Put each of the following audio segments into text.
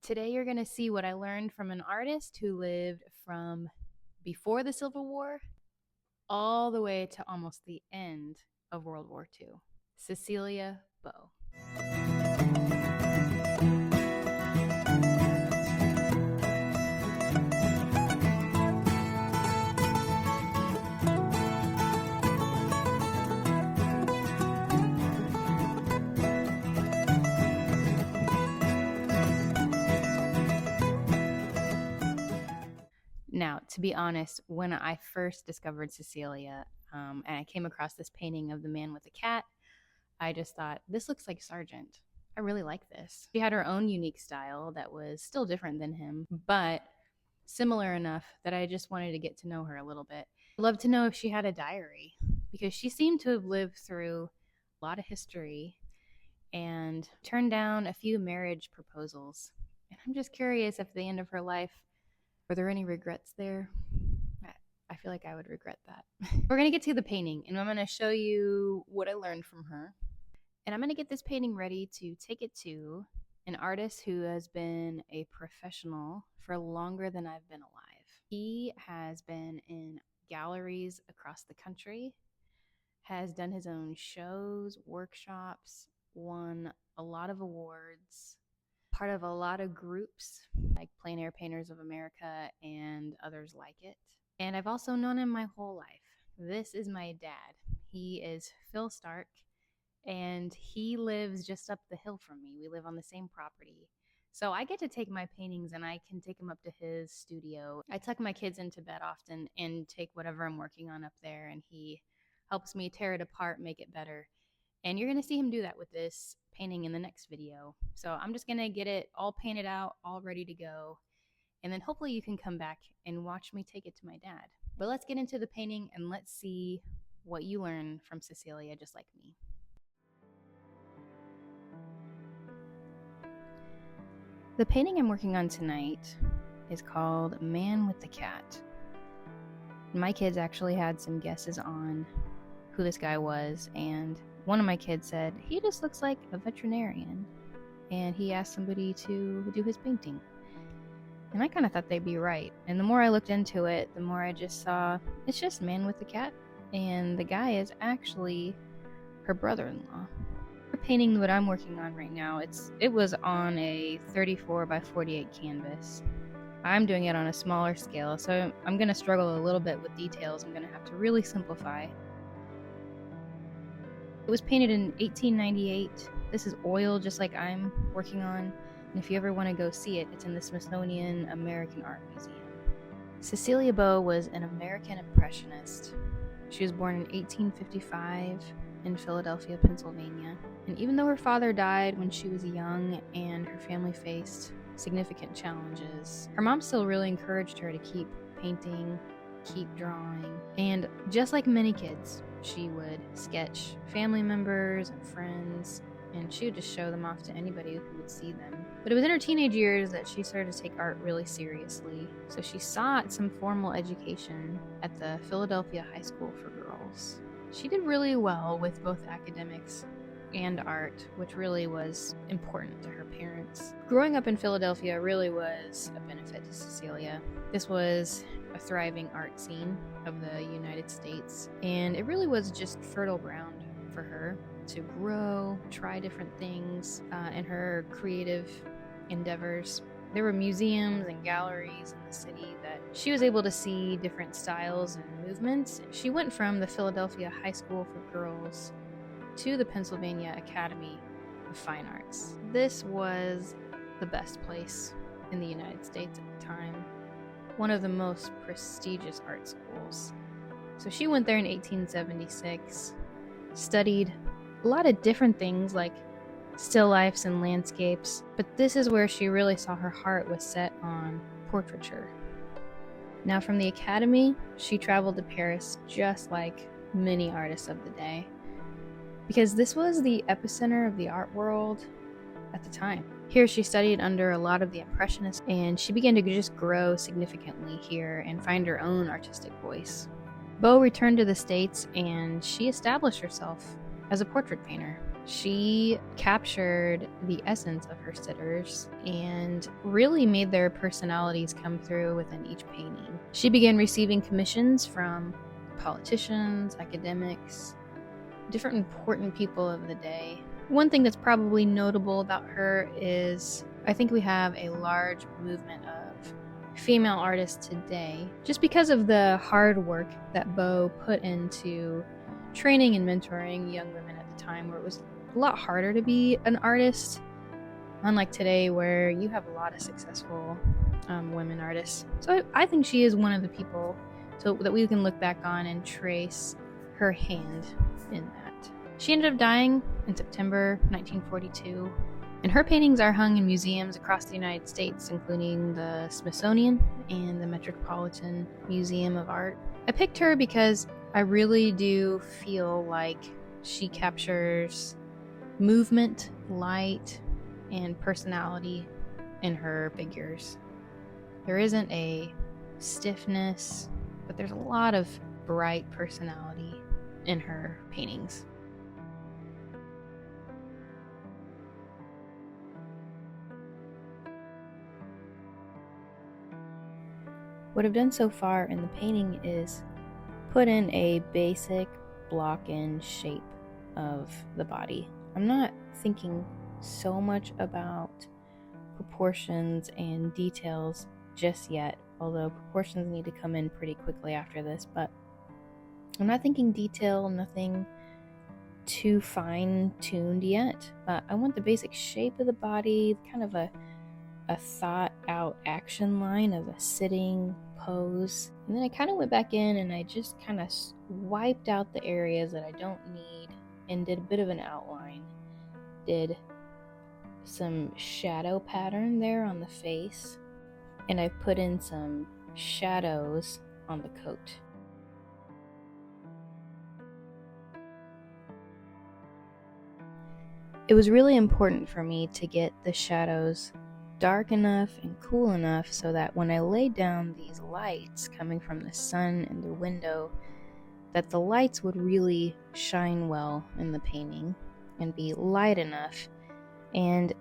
Today you're going to see what I learned from an artist who lived from before the Civil War all the way to almost the end of World War II. Cecilia Beaux. Now, to be honest, when I first discovered Cecilia and I came across this painting of the man with the cat, I just thought, this looks like Sargent. I really like this. She had her own unique style that was still different than him, but similar enough that I just wanted to get to know her a little bit. I'd love to know if she had a diary, because she seemed to have lived through a lot of history and turned down a few marriage proposals. And I'm just curious if at the end of her life, were there any regrets there? I feel like I would regret that. We're going to get to the painting, and I'm going to show you what I learned from her. And I'm going to get this painting ready to take it to an artist who has been a professional for longer than I've been alive. He has been in galleries across the country, has done his own shows, workshops, won a lot of awards, part of a lot of groups like Plein Air Painters of America and others like it. And I've also known him my whole life. This is my dad. He is Phil Stark, and he lives just up the hill from me. We live on the same property. So I get to take my paintings and I can take them up to his studio. I tuck my kids into bed often and take whatever I'm working on up there, and he helps me tear it apart, make it better. And you're going to see him do that with this painting in the next video. So I'm just going to get it all painted out, all ready to go. And then hopefully you can come back and watch me take it to my dad. But let's get into the painting and let's see what you learn from Cecilia, just like me. The painting I'm working on tonight is called Man with the Cat. My kids actually had some guesses on who this guy was, and one of my kids said, he just looks like a veterinarian, and he asked somebody to do his painting. And I kind of thought they'd be right. And the more I looked into it, the more I just saw it's just Man with the Cat, and the guy is actually her brother-in-law. The painting that I'm working on right now, it was on a 34 by 48 canvas. I'm doing it on a smaller scale, so I'm going to struggle a little bit with details. I'm going to have to really simplify. It was painted in 1898. This is oil, just like I'm working on. And if you ever want to go see it, it's in the Smithsonian American Art Museum. Cecilia Beaux was an American Impressionist. She was born in 1855 in Philadelphia, Pennsylvania. And even though her father died when she was young and her family faced significant challenges, her mom still really encouraged her to keep painting, keep drawing. And just like many kids, she would sketch family members and friends, and she would just show them off to anybody who would see them. But it was in her teenage years that she started to take art really seriously. So she sought some formal education at the Philadelphia High School for Girls. She did really well with both academics and art, which really was important to her parents. Growing up in Philadelphia really was a benefit to Cecilia. This was a thriving art scene of the United States, and it really was just fertile ground for her to grow, try different things in her creative endeavors. There were museums and galleries in the city that she was able to see different styles and movements. She went from the Philadelphia High School for Girls to the Pennsylvania Academy of Fine Arts. This was the best place in the United States at the time, one of the most prestigious art schools. So she went there in 1876, studied a lot of different things like still lifes and landscapes, but this is where she really saw her heart was set on portraiture. Now from the academy, she traveled to Paris just like many artists of the day, because this was the epicenter of the art world at the time. Here she studied under a lot of the Impressionists, and she began to just grow significantly here and find her own artistic voice. Beaux returned to the States and she established herself as a portrait painter. She captured the essence of her sitters and really made their personalities come through within each painting. She began receiving commissions from politicians, academics, different important people of the day. One thing that's probably notable about her is I think we have a large movement of female artists today just because of the hard work that Beaux put into training and mentoring young women at the time, where it was a lot harder to be an artist, unlike today where you have a lot of successful women artists. So I think she is one of the people that we can look back on and trace her hand in that. She ended up dying in September 1942, and her paintings are hung in museums across the United States, including the Smithsonian and the Metropolitan Museum of Art. I picked her because I really do feel like she captures movement, light, and personality in her figures. There isn't a stiffness, but there's a lot of bright personality in her paintings. What I've done so far in the painting is put in a basic block-in shape of the body. I'm not thinking so much about proportions and details just yet, although proportions need to come in pretty quickly after this, but I'm not thinking detail, nothing too fine-tuned yet. But I want the basic shape of the body, kind of a thought-out action line of a sitting pose. And then I kind of went back in and I just kind of wiped out the areas that I don't need and did a bit of an outline. Did some shadow pattern there on the face, and I put in some shadows on the coat. It was really important for me to get the shadows dark enough and cool enough so that when I laid down these lights coming from the sun and the window, that the lights would really shine well in the painting and be light enough. And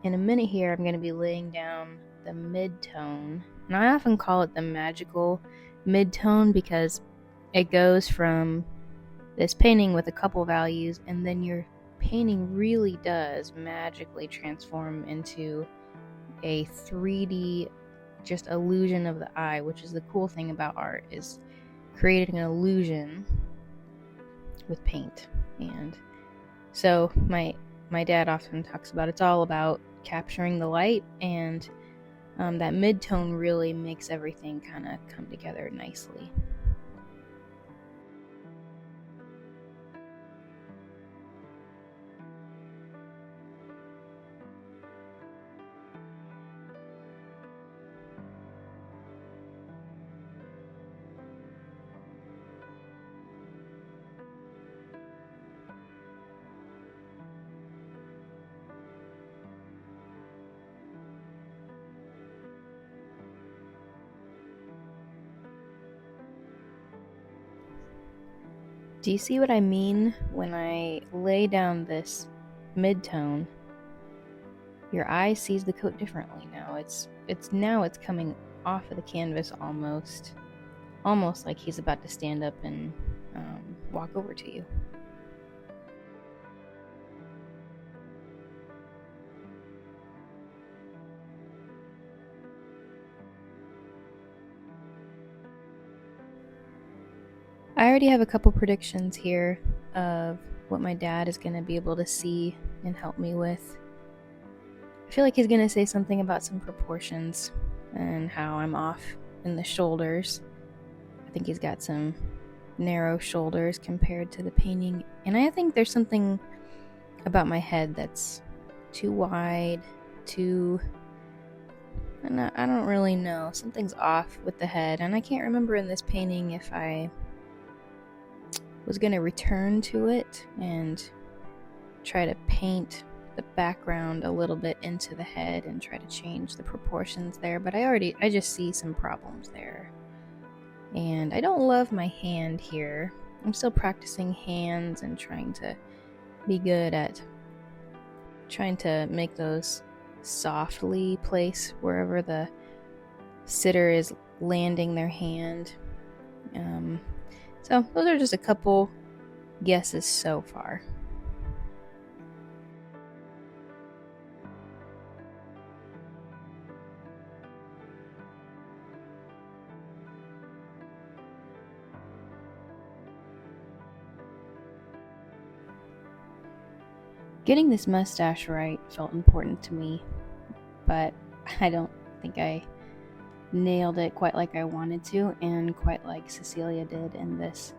in a minute here, I'm going to be laying down the mid-tone, and I often call it the magical mid-tone because it goes from this painting with a couple values, and then your painting really does magically transform into a 3D just illusion of the eye, which is the cool thing about art, is creating an illusion with paint. And so my dad often talks about it's all about capturing the light, and that mid-tone really makes everything kind of come together nicely. Do you see what I mean when I lay down this mid-tone? Your eye sees the coat differently now. It's coming off of the canvas almost like he's about to stand up and walk over to you. I already have a couple predictions here of what my dad is going to be able to see and help me with. I feel like he's going to say something about some proportions and how I'm off in the shoulders. I think he's got some narrow shoulders compared to the painting. And I think there's something about my head that's too wide, I don't really know. Something's off with the head. And I can't remember in this painting if I was going to return to it and try to paint the background a little bit into the head and try to change the proportions there, but I just see some problems there. And I don't love my hand here. I'm still practicing hands and trying to be good at trying to make those softly place wherever the sitter is landing their hand. So those are just a couple guesses so far. Getting this mustache right felt important to me, but I don't think I nailed it quite like I wanted to, and quite like Cecilia did in this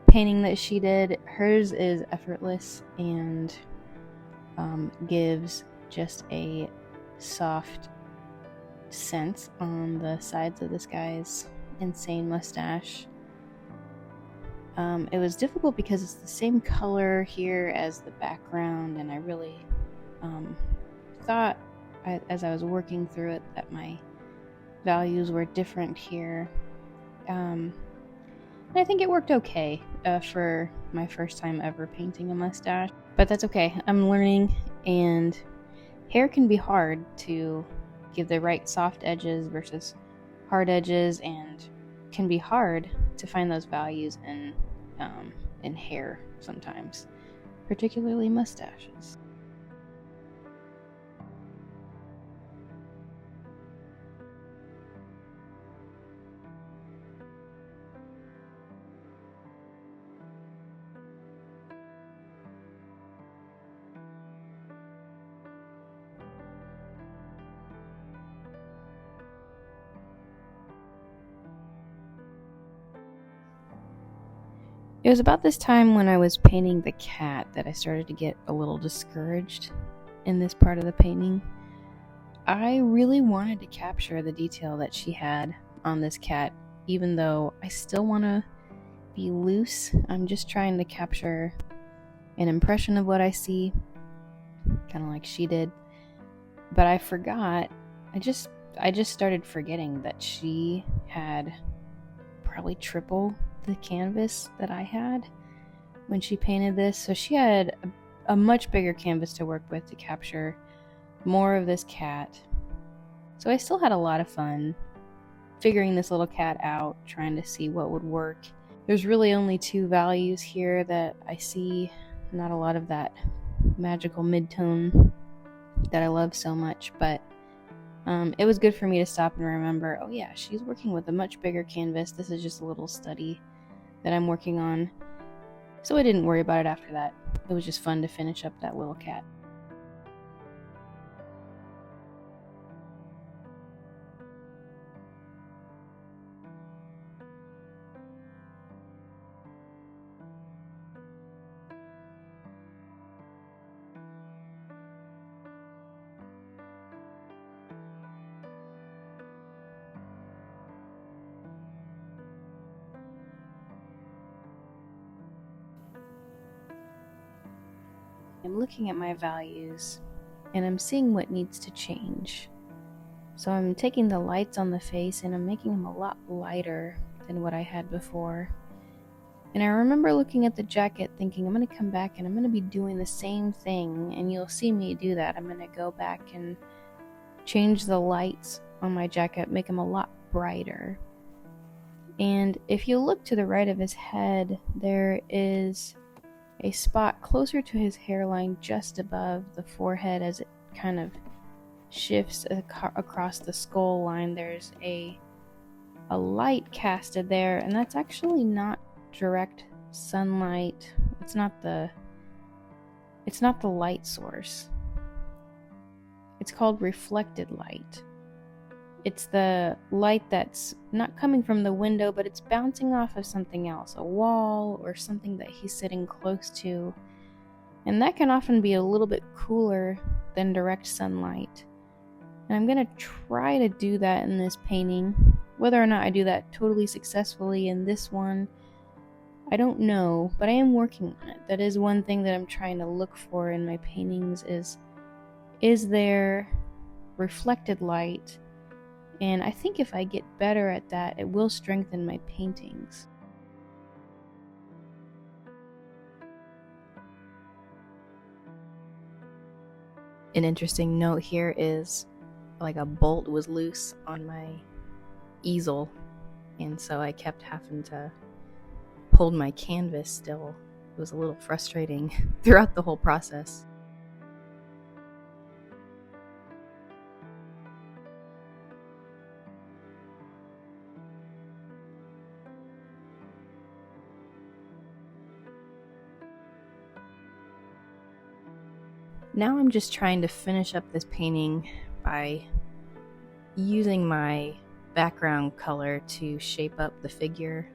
painting that she did. Hers is effortless and gives just a soft sense on the sides of this guy's insane mustache. It was difficult because it's the same color here as the background, and I really thought as I was working through it that my values were different here. And I think it worked okay for my first time ever painting a mustache, but that's okay. I'm learning, and hair can be hard to give the right soft edges versus hard edges, and can be hard to find those values in hair sometimes, particularly mustaches. It was about this time when I was painting the cat that I started to get a little discouraged in this part of the painting. I really wanted to capture the detail that she had on this cat, even though I still want to be loose. I'm just trying to capture an impression of what I see, kind of like she did. But I forgot, I just started forgetting that she had probably triple the canvas that I had when she painted this. So she had a much bigger canvas to work with to capture more of this cat. So I still had a lot of fun figuring this little cat out, trying to see what would work. There's really only two values here that I see, not a lot of that magical mid-tone that I love so much, but it was good for me to stop and remember, oh yeah, she's working with a much bigger canvas. This is just a little study that I'm working on. So I didn't worry about it after that. It was just fun to finish up that little cat. I'm looking at my values and I'm seeing what needs to change. So I'm taking the lights on the face and I'm making them a lot lighter than what I had before. And I remember looking at the jacket thinking, I'm going to come back and I'm going to be doing the same thing, and you'll see me do that. I'm going to go back and change the lights on my jacket, make them a lot brighter. And if you look to the right of his head, there is a spot closer to his hairline just above the forehead as it kind of shifts across the skull line. There's a light casted there, and that's actually not direct sunlight. It's not the light source. It's called reflected light. It's the light that's not coming from the window, but it's bouncing off of something else, a wall or something that he's sitting close to. And that can often be a little bit cooler than direct sunlight. And I'm going to try to do that in this painting. Whether or not I do that totally successfully in this one, I don't know, but I am working on it. That is one thing that I'm trying to look for in my paintings is there reflected light? And I think if I get better at that, it will strengthen my paintings. An interesting note here is like a bolt was loose on my easel, and so I kept having to hold my canvas still. It was a little frustrating throughout the whole process. Now I'm just trying to finish up this painting by using my background color to shape up the figure.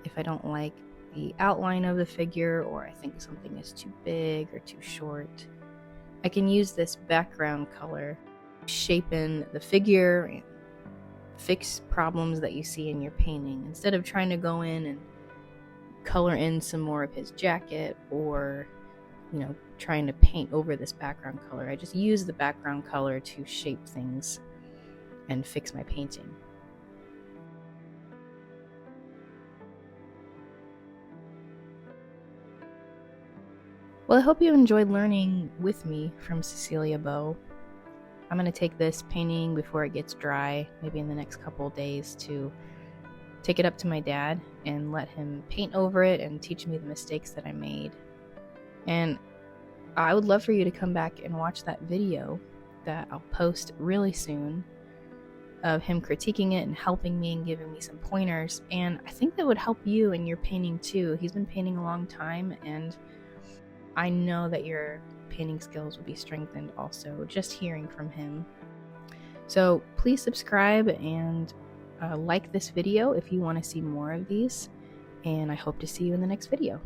If I don't like the outline of the figure, or I think something is too big or too short, I can use this background color to shape in the figure and fix problems that you see in your painting, instead of trying to go in and color in some more of his jacket, or trying to paint over this background color. I just use the background color to shape things and fix my painting. Well, I hope you enjoyed learning with me from Cecilia Beaux. I'm going to take this painting before it gets dry, maybe in the next couple of days, to take it up to my dad and let him paint over it and teach me the mistakes that I made. And I would love for you to come back and watch that video that I'll post really soon of him critiquing it and helping me and giving me some pointers. And I think that would help you in your painting too. He's been painting a long time, and I know that your painting skills will be strengthened also just hearing from him. So please subscribe and like this video if you want to see more of these, and I hope to see you in the next video.